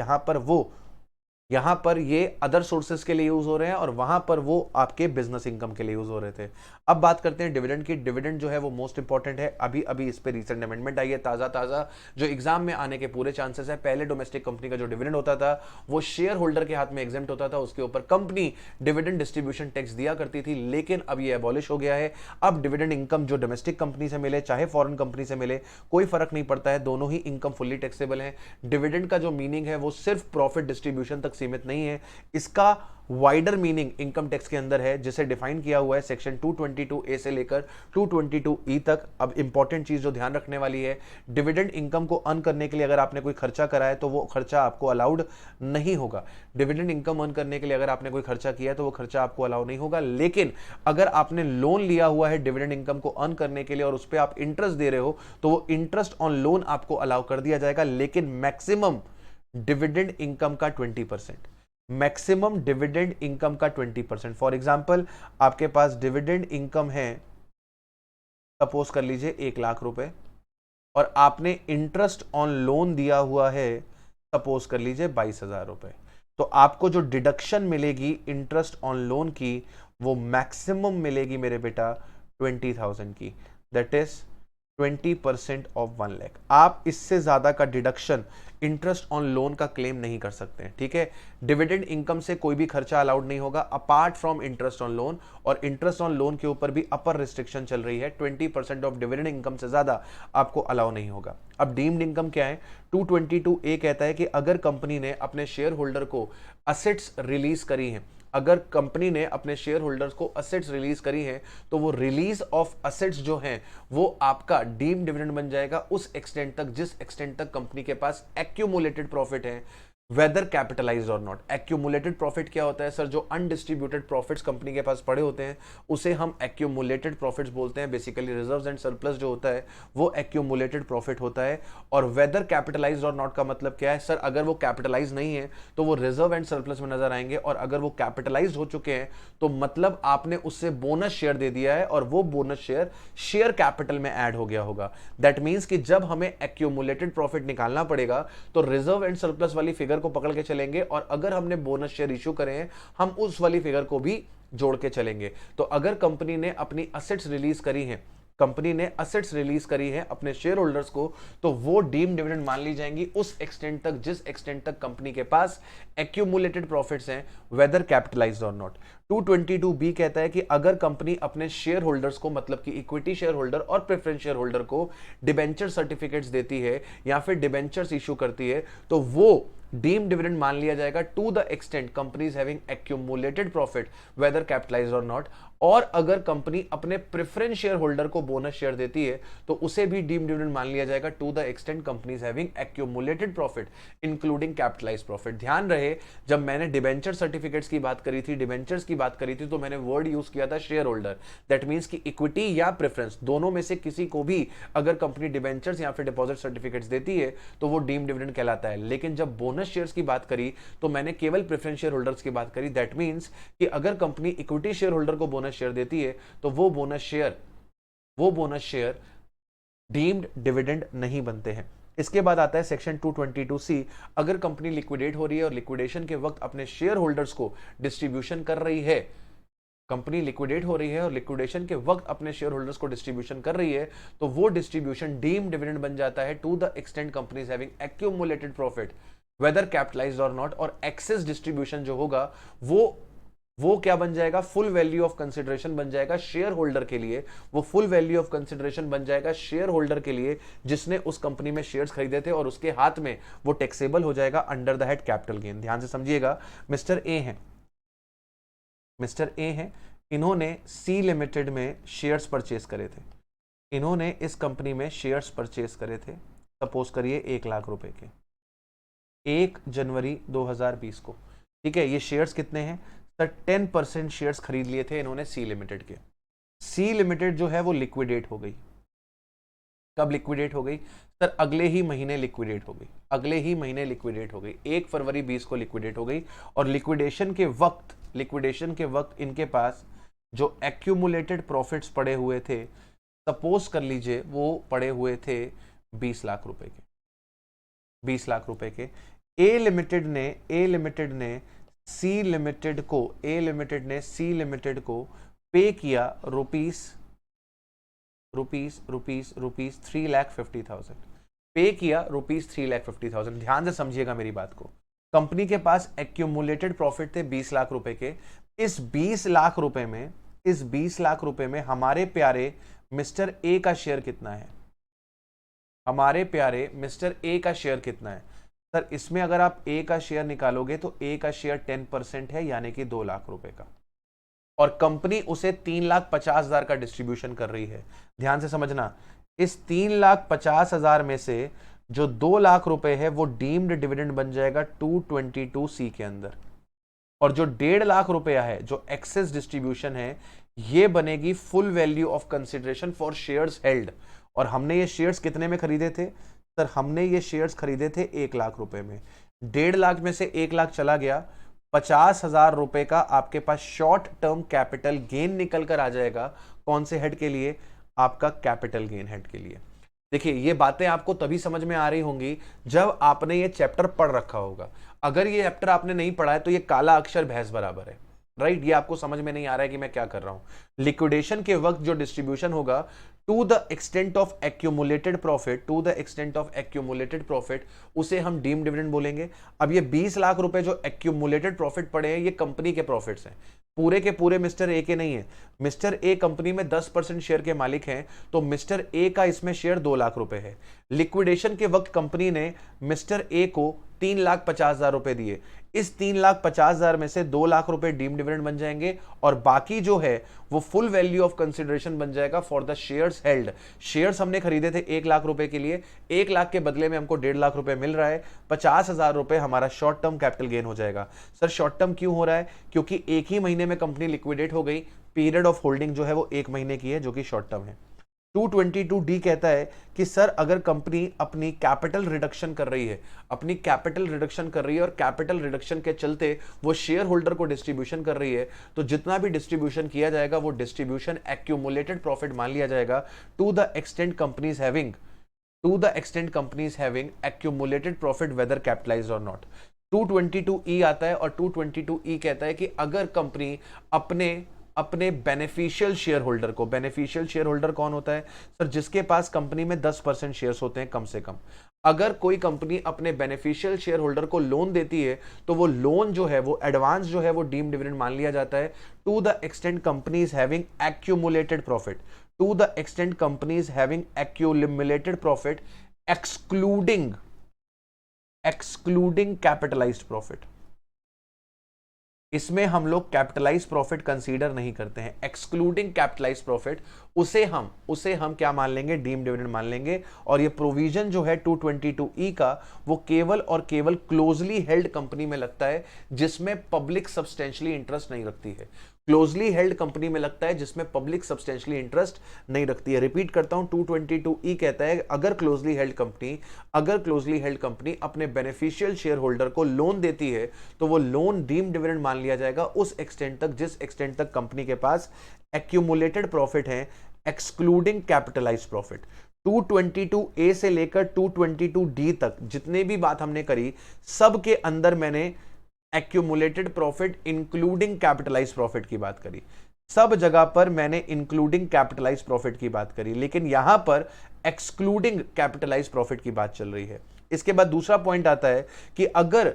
यहां पर ये अदर सोर्सेस के लिए यूज हो रहे हैं और वहां पर वो आपके बिजनेस इनकम के लिए यूज हो रहे थे। अब बात करते हैं डिविडेंड की। डिविडेंड जो है वो मोस्ट इंपॉर्टेंट है। अभी इस पे रिसेंट अमेंडमेंट आई है ताजा जो एग्जाम में आने के पूरे चांसेस है। पहले डोमेस्टिक कंपनी का जो डिविडेंड होता था वो शेयर होल्डर के हाथ में एग्जेम्प्ट होता था, उसके ऊपर कंपनी डिविडेंड डिस्ट्रीब्यूशन टैक्स दिया करती थी, लेकिन अब ये एबॉलिश हो गया है। अब डिविडेंड इनकम जो डोमेस्टिक कंपनी से मिले चाहे फॉरेन कंपनी से मिले कोई फर्क नहीं पड़ता है, दोनों ही इनकम फुल्ली टैक्सेबल है। डिविडेंड का जो मीनिंग है वो सिर्फ प्रॉफिट डिस्ट्रीब्यूशन तक सीमित नहीं है, इसका वाइडर मीनिंग इनकम टैक्स के अंदर है जिसे डिफाइन किया हुआ है सेक्शन 222A से लेकर 222E तक। अब इंपॉर्टेंट चीज जो ध्यान रखने वाली है, डिविडेंड इनकम को अर्न करने के लिए अगर आपने कोई खर्चा करा है तो वो खर्चा आपको अलाउड नहीं होगा। डिविडेंड इनकम अर्न करने के लिए अगर आपने कोई खर्चा किया है तो वो खर्चा आपको अलाउ नहीं होगा। लेकिन अगर आपने लोन लिया हुआ है डिविडेंड इनकम को अर्न करने के लिए और उस पर आप इंटरेस्ट दे रहे हो तो वो इंटरेस्ट ऑन लोन आपको अलाउ कर दिया जाएगा, लेकिन मैक्सिमम डिविडेंड इनकम का 20%, मैक्सिमम डिविडेंड इनकम का 20%। फॉर एग्जाम्पल आपके पास डिविडेंड इनकम है सपोज कर लीजिए 1 लाख रुपए और आपने इंटरेस्ट ऑन लोन दिया हुआ है सपोज कर लीजिए 22,000 रुपए, तो आपको जो डिडक्शन मिलेगी इंटरेस्ट ऑन लोन की वो मैक्सिमम मिलेगी मेरे बेटा 20,000 की, दैट इज 20% ऑफ 1 लाख। आप इससे ज्यादा का डिडक्शन इंटरेस्ट ऑन लोन का क्लेम नहीं कर सकते, ठीक है। डिविडेंड इनकम से कोई भी खर्चा अलाउड नहीं होगा apart from interest on loan, और इंटरेस्ट ऑन लोन के ऊपर भी अपर रिस्ट्रिक्शन चल रही है, 20% ऑफ डिविडेंड इनकम से ज्यादा आपको अलाउ नहीं होगा। अब डीम्ड इनकम क्या है? 222A कहता है कि अगर कंपनी ने अपने शेयर होल्डर को असेट्स रिलीज करी हैं, अगर कंपनी ने अपने शेयर होल्डर्स को असेट्स रिलीज करी हैं तो वो रिलीज ऑफ असेट्स जो हैं वो आपका डीम्ड डिविडेंड बन जाएगा उस एक्सटेंट तक जिस एक्सटेंट तक कंपनी के पास एक्यूमुलेटेड प्रॉफिट है, weather capitalised or not. Accumulated profit क्या होता है सर? जो अनडिस्ट्रीब्यूटेड प्रॉफिट्स कंपनी के पास पड़े होते हैं उसे हम एक्यूमुलेटेड प्रॉफिट्स बोलते हैं। बेसिकली रिजर्व्स एंड सरप्लस जो होता है वो एक्यूमुलेटेड प्रॉफिट होता है। और वेदर कैपिटलाइज्ड और नॉट का मतलब क्या है सर? अगर वो कैपिटलाइज नहीं है तो वो रिजर्व एंड सरप्लस में नजर आएंगे, और अगर वो कैपिटलाइज हो चुके हैं तो मतलब आपने उससे बोनस शेयर दे दिया है और वो बोनस शेयर शेयर कैपिटल में ऐड हो गया होगा। दैट मीन्स कि जब हमें एक्यूमुलेटेड प्रॉफिट निकालना पड़ेगा तो रिजर्व एंड सरप्लस वाली फिगर फिगर को पकड़ के चलेंगे, और अगर हमने बोनस शेयर इश्यू करे हैं हम उस वाली फिगर को भी जोड़ के चलेंगे। तो अगर कंपनी ने अपनी असेट्स रिलीज करी हैं, कंपनी ने असेट्स रिलीज करी है अपने शेयर होल्डर्स को, तो वो डीम डिविडेंड मान ली जाएंगी उस एक्सटेंट तक जिस एक्सटेंट तक कंपनी के पास एक्यूमुलेटेड प्रॉफिट्स हैं, weather capitalised or not. 222B कहता है कि अगर कंपनी अपने शेयर होल्डर्स को, मतलब कि इक्विटी शेयर होल्डर और प्रेफरेंस शेयर होल्डर को डिबेंचर सर्टिफिकेट्स देती है या फिर डिबेंचर्स इशू करती है, तो वो डीम डिविडेंड मान लिया जाएगा to the extent companies having accumulated profit whether capitalised or not. और अगर कंपनी अपने प्रेफरेंस शेयर होल्डर को बोनस शेयर देती है तो उसे भी डीम डिविडेंड मान लिया जाएगा to the extent companies having accumulated profit including capitalised profit. ध्यान रहे, जब मैंने डिबेंचर सर्टिफिकेट्स की बात करी थी, डिबेंचर्स की बात करी थी, तो मैंने वर्ड यूज किया था शेयर होल्डर। दैट मींस कि इक्विटी या प्रेफरेंस दोनों में से किसी को भी अगर कंपनी डिबेंचर्स या फिर डिपॉजिट सर्टिफिकेट्स देती है तो वो डीम डिविडेंड कहलाता है। लेकिन जब बोनस शेयर्स की बात करी तो मैंने केवल प्रेफरेंस शेयर होल्डर्स की बात करी। दैट मींस कि अगर कंपनी इक्विटी शेयर होल्डर को बोनस शेयर देती है तो वो बोनस शेयर डीम्ड डिविडेंड नहीं बनते हैं। इसके बाद आता है सेक्शन 222C। अगर कंपनी लिक्विडेट हो रही है और लिक्विडेशन के वक्त अपने शेयर होल्डर्स को डिस्ट्रीब्यूशन कर रही है, कंपनी लिक्विडेट हो रही है और लिक्विडेशन के वक्त अपने शेयर होल्डर्स को डिस्ट्रीब्यूशन कर रही है, तो वो डिस्ट्रीब्यूशन डीम्ड डिविडेंड बन जाता है to the extent companies having accumulated profit whether capitalised or not. और एक्सेस डिस्ट्रीब्यूशन जो होगा वो क्या बन जाएगा, फुल वैल्यू ऑफ कंसिडरेशन बन जाएगा शेयर होल्डर के लिए। वो फुल वैल्यू ऑफ कंसिडरेशन बन जाएगा शेयर होल्डर के लिए जिसने उस कंपनी में शेयर्स खरीदे थे, और उसके हाथ में वो टैक्सेबल हो जाएगा under the head capital gain. ध्यान से समझिएगा, मिस्टर ए हैं, इन्होंने सी लिमिटेड में शेयर्स परचेस करे थे। इन्होंने इस कंपनी में शेयर्स परचेस करे थे, सपोज करिए 1 लाख रुपए के, 1 जनवरी 2020 को। ठीक है, ये शेयर्स कितने हैं सर? 10% शेयर्स खरीद लिए थे इन्होंने सी लिमिटेड के। सी लिमिटेड जो है वो लिक्विडेट हो गई। कब लिक्विडेट हो गई सर? अगले ही महीने लिक्विडेट हो गई। 1 फरवरी 20 को लिक्विडेट हो गई। और लिक्विडेशन के वक्त इनके पास जो एक्यूमुलेटेड प्रॉफिट्स पड़े हुए थे, सपोज कर लीजिए वो पड़े हुए थे 20 लाख रुपए के। 20 लाख रुपए के ए लिमिटेड ने सी लिमिटेड को पे किया रुपीस 3,50,000 पे किया रुपीस 3,50,000। ध्यान से समझिएगा मेरी बात को। कंपनी के पास एक्यूमुलेटेड प्रॉफिट थे 20 लाख रुपए के। इस 20 लाख रुपए में हमारे प्यारे मिस्टर ए का शेयर कितना है? सर इसमें अगर आप ए का शेयर निकालोगे तो ए का शेयर 10% है, यानी कि 2 लाख रुपए का, और कंपनी उसे 3,50,000 का डिस्ट्रीब्यूशन कर रही है। ध्यान से समझना, इस 3,50,000 में से जो 2 लाख रुपए है वो डीम्ड डिविडेंड बन जाएगा 222C के अंदर, और जो 1.5 लाख रुपया है जो एक्सेस डिस्ट्रीब्यूशन है ये बनेगी full value of consideration for shares held. और हमने ये शेयर्स कितने में खरीदे थे सर? हमने ये शेयर्स खरीदे थे 1 लाख रुपए में। 1.5 लाख में से 1 लाख चला गया, 50,000 रुपए का आपके पास शॉर्ट टर्म कैपिटल गेन निकल कर आ जाएगा। कौन से हेड के लिए? आपका कैपिटल गेन हेड के लिए। देखिए, ये बातें आपको तभी समझ में आ रही होंगी जब आपने ये चैप्टर पढ़ रखा होगा। अगर ये चैप्टर आपने नहीं पढ़ा है तो ये काला अक्षर भैंस बराबर है, राइट? ये आपको समझ में नहीं आ रहा है कि मैं क्या कर रहा हूं। लिक्विडेशन के वक्त जो डिस्ट्रीब्यूशन होगा to the extent of accumulated profit, उसे हम डीम डिविडेंड बोलेंगे। अब ये 20 लाख रुपए जो एक्यूमुलेटेड प्रॉफिट पड़े हैं ये कंपनी के प्रॉफिट्स हैं, पूरे के पूरे मिस्टर ए के नहीं है। मिस्टर ए कंपनी में 10% शेयर के मालिक हैं, तो मिस्टर ए का इसमें शेयर 2 लाख रुपए है। लिक्विडेशन के वक्त कंपनी ने मिस्टर ए को 3,50,000 रुपए दिए। इस 3,50,000 में से 2 लाख रुपए डीम डिविडेंड बन जाएंगे, और बाकी जो है वो फुल वैल्यू ऑफ कंसिडरेशन बन जाएगा for the shares held. Shares हमने खरीदे थे 1 लाख रुपए के लिए, 1 लाख के बदले में हमको 1.5 लाख रुपए मिल रहा है, 50,000 रुपए हमारा शॉर्ट टर्म कैपिटल गेन हो जाएगा। सर शॉर्ट टर्म क्यों हो रहा है? क्योंकि एक ही महीने में कंपनी लिक्विडेट हो गई, पीरियड ऑफ होल्डिंग जो है वो 1 महीने की है, जो कि शॉर्ट टर्म है। 222D कहता है कि सर अगर कंपनी अपनी कैपिटल रिडक्शन कर रही है, और कैपिटल रिडक्शन के चलते वो शेयर होल्डर को डिस्ट्रीब्यूशन कर रही है, तो जितना भी डिस्ट्रीब्यूशन किया जाएगा वो डिस्ट्रीब्यूशन एक्यूमुलेटेड प्रॉफिट मान लिया जाएगा to the extent companies having accumulated profit whether capitalised or not. 222E आता है और 222E कहता है कि अगर कंपनी अपने बेनिफिशियल शेयर होल्डर को, बेनिफिशियल शेयर होल्डर कौन होता है सर? जिसके पास कंपनी में 10% शेयर्स होते हैं कम से कम। अगर कोई कंपनी अपने बेनिफिशियल शेयर होल्डर को लोन देती है तो वो लोन जो है, वो एडवांस जो है, वो डीम्ड डिविडेंड मान लिया जाता है to the extent company is having accumulated profit, to the extent company is having accumulated profit excluding capitalised profit. इसमें हम लोग कैपिटलाइज प्रॉफिट कंसीडर नहीं करते हैं। एक्सक्लूडिंग कैपिटलाइज प्रॉफिट उसे हम क्या मान लेंगे? डीम्ड डिविडेंड मान लेंगे। और ये प्रोविजन जो है 222E का, वो केवल और केवल क्लोजली हेल्ड कंपनी में लगता है जिसमें पब्लिक सब्सटेंशियली इंटरेस्ट नहीं रखती है। क्लोजली हेल्ड कंपनी में लगता है जिसमें पब्लिक सब्सटेंशियली इंटरेस्ट नहीं रखती है। रिपीट करता हूं, 222E कहता है अगर क्लोजली हेल्ड कंपनी अपने बेनिफिशियल शेयर होल्डर को लोन देती है तो वो लोन डीम्ड डिविडेंड मान लिया जाएगा उस एक्सटेंट तक जिस एक्सटेंट तक कंपनी के पास एक्यूमुलेटेड प्रॉफिट है, एक्सक्लूडिंग कैपिटलाइज्ड प्रॉफिट। 222A से लेकर 222D तक जितने भी बात हमने करी, सब के अंदर मैंने accumulated profit including capitalise profit की बात करी। सब जगह पर मैंने इंक्लूडिंग कैपिटलाइज प्रॉफिट की बात करी, लेकिन यहां पर एक्सक्लूडिंग कैपिटलाइज प्रॉफिट की बात चल रही है। इसके बाद दूसरा पॉइंट आता है कि अगर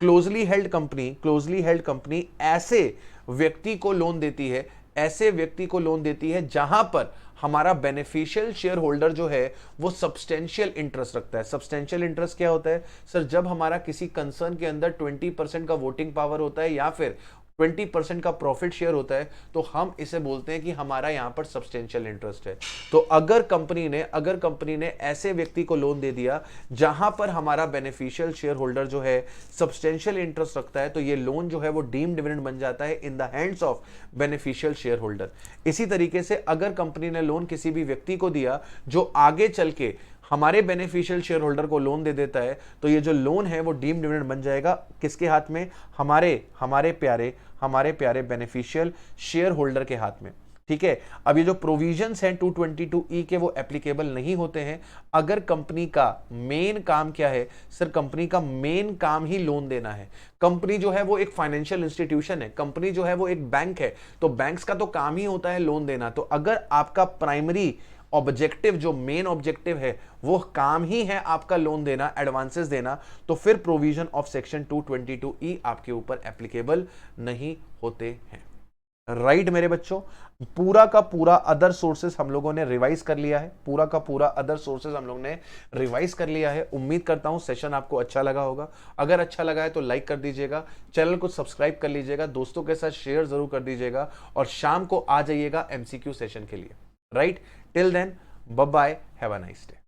क्लोजली हेल्ड कंपनी ऐसे व्यक्ति को लोन देती है जहां पर हमारा बेनिफिशियल शेयर होल्डर जो है वो सब्सटेंशियल इंटरेस्ट रखता है। सब्सटेंशियल इंटरेस्ट क्या होता है सर? जब हमारा किसी कंसर्न के अंदर 20% का वोटिंग पावर होता है या फिर 20% का प्रॉफिट शेयर होता है तो हम इसे बोलते हैं कि हमारा यहां पर सब्सटेंशियल इंटरेस्ट है। तो अगर कंपनी ने ऐसे व्यक्ति को लोन दे दिया जहां पर हमारा बेनिफिशियल शेयर होल्डर जो है सब्सटेंशियल इंटरेस्ट रखता है तो ये लोन जो है वो डीम्ड डिविडेंड बन जाता है in the hands of beneficial share holder. इसी तरीके से अगर कंपनी ने लोन किसी भी व्यक्ति को दिया जो आगे चल के हमारे बेनिफिशियल शेयर होल्डर को लोन दे देता है तो ये जो लोन है वो डीम्ड डिविडेंड बन जाएगा किसके हाथ में? हमारे प्यारे बेनिफिशियल शेयर होल्डर के हाथ में। ठीक है, अब ये जो प्रोविजंस हैं 222E के वो एप्लीकेबल नहीं होते हैं अगर कंपनी का मेन काम क्या है सर? कंपनी का मेन काम ही लोन देना है। कंपनी जो है वो एक फाइनेंशियल इंस्टीट्यूशन है, कंपनी जो है वो एक बैंक है, तो बैंक्स का तो काम ही होता है लोन देना। तो अगर आपका प्राइमरी ऑब्जेक्टिव, जो मेन ऑब्जेक्टिव है वो काम ही है आपका लोन देना, एडवांसेस देना, तो फिर प्रोविजन ऑफ सेक्शन 222E आपके ऊपर एप्लीकेबल नहीं होते हैं। राइट मेरे बच्चों, पूरा का पूरा अदर सोर्सेस हम लोगों ने रिवाइज कर लिया है, उम्मीद करता हूं सेशन आपको अच्छा लगा होगा। अगर अच्छा लगा है तो लाइक कर दीजिएगा, चैनल को सब्सक्राइब कर लीजिएगा, दोस्तों के साथ शेयर जरूर कर दीजिएगा और शाम को आ जाइएगा MCQ सेशन के लिए। Right, till then, bye bye, have a nice day.